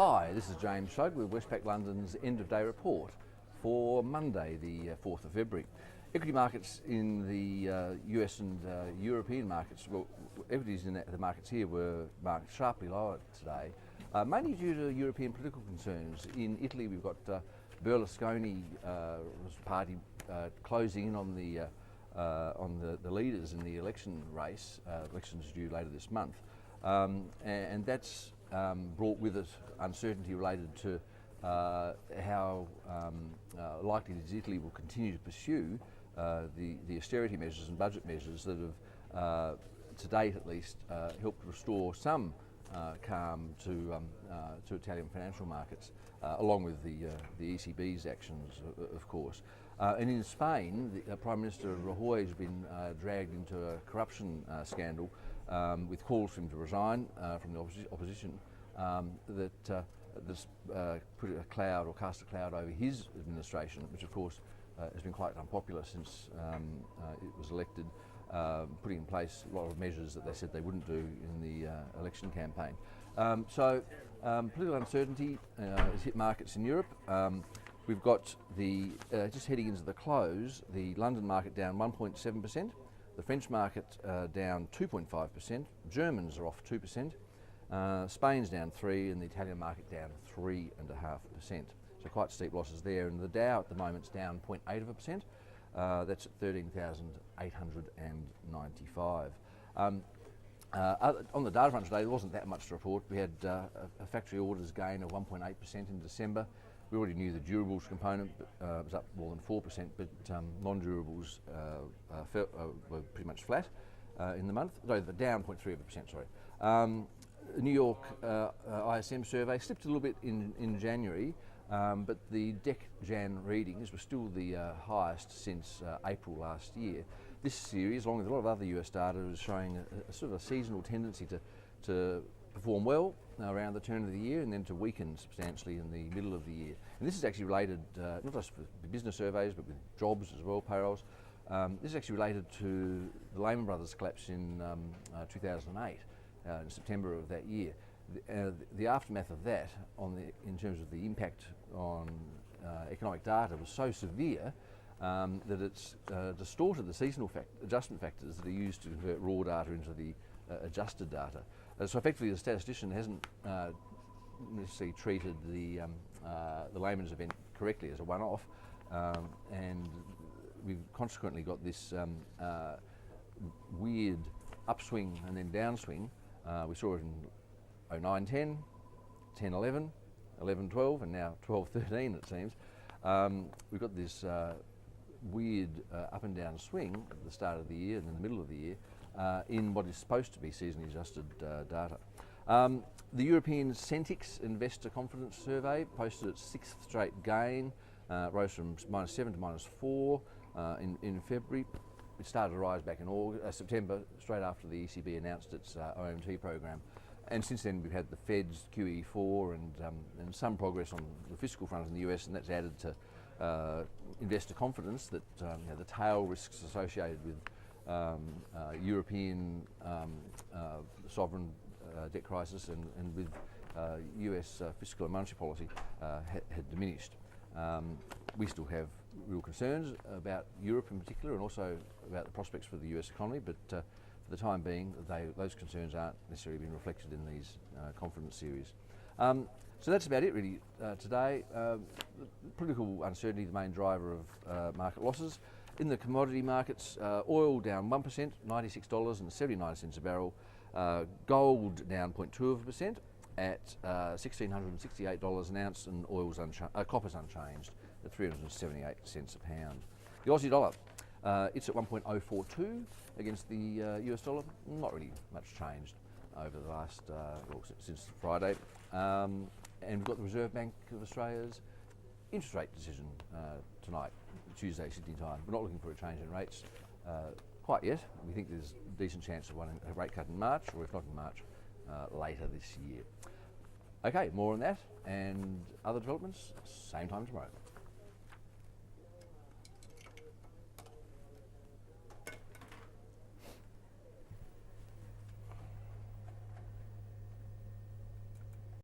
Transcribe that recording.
Hi, this is James Shug with Westpac London's end of day report for Monday the 4th of February. Equity markets in the US and European markets, well, equities in the markets here were marked sharply lower today, mainly due to European political concerns. In Italy we've got Berlusconi's party closing in on the leaders in the election race. Elections due later this month, and that's brought with it uncertainty related to how likely it is Italy will continue to pursue the austerity measures and budget measures that have, to date at least, helped restore some calm to Italian financial markets, along with the ECB's actions, of course. And in Spain, the Prime Minister Rajoy has been dragged into a corruption scandal, with calls for him to resign from the opposition, that put a cloud or cast a cloud over his administration, which of course has been quite unpopular since it was elected, putting in place a lot of measures that they said they wouldn't do in the election campaign. So political uncertainty has hit markets in Europe. We've got the, just heading into the close, the London market down 1.7%, the French market down 2.5%, Germans are off 2%, Spain's down 3%, and the Italian market down 3.5%. So quite steep losses there, and the Dow at the moment is down 0.8%. That's at 13,895. On the data front today, there wasn't that much to report. We had a factory orders gain of 1.8% in December. We already knew the durables component was up more than 4%, but non-durables were pretty much flat in the month. No, the down 0.3%, sorry. The New York ISM survey slipped a little bit in January, but the Jan readings were still the highest since April last year. This series, along with a lot of other US data, is showing a sort of a seasonal tendency to perform well around the turn of the year and then to weaken substantially in the middle of the year. And this is actually related not just with business surveys but with jobs as well, payrolls. This is actually related to the Lehman Brothers collapse in 2008, in September of that year. The aftermath of that, in terms of the impact on economic data, was so severe that it's distorted the seasonal adjustment factors that are used to convert raw data into the adjusted data. So effectively, the statistician hasn't necessarily treated the Lehman's event correctly as a one-off, and we've consequently got this weird upswing and then downswing. We saw it in 09-10, 10-11, 11-12, and now 12-13 it seems. We've got this weird up and down swing at the start of the year and in the middle of the year in what is supposed to be seasonally adjusted data. The European Centix Investor Confidence Survey posted its sixth straight gain, rose from -7 to -4 in February. It started to rise back in September, straight after the ECB announced its OMT program. And since then we've had the Fed's QE4 and some progress on the fiscal front in the US, and that's added to investor confidence that the tail risks associated with European sovereign debt crisis and with US fiscal and monetary policy had diminished. We still have real concerns about Europe in particular, and also about the prospects for the US economy, but for the time being those concerns aren't necessarily being reflected in these confidence series. So that's about it really today. Political uncertainty, the main driver of market losses. In the commodity markets, oil down 1%, $96.79 a barrel. Gold down 0.2% at $1,668 an ounce, and copper's unchanged at 378 cents a pound. The Aussie dollar, it's at 1.042 against the US dollar. Not really much changed over the last, since Friday. And we've got the Reserve Bank of Australia's interest rate decision tonight, Tuesday Sydney time. We're not looking for a change in rates quite yet. We think there's a decent chance of a rate cut in March, or if not in March, later this year. Okay, more on that and other developments, same time tomorrow.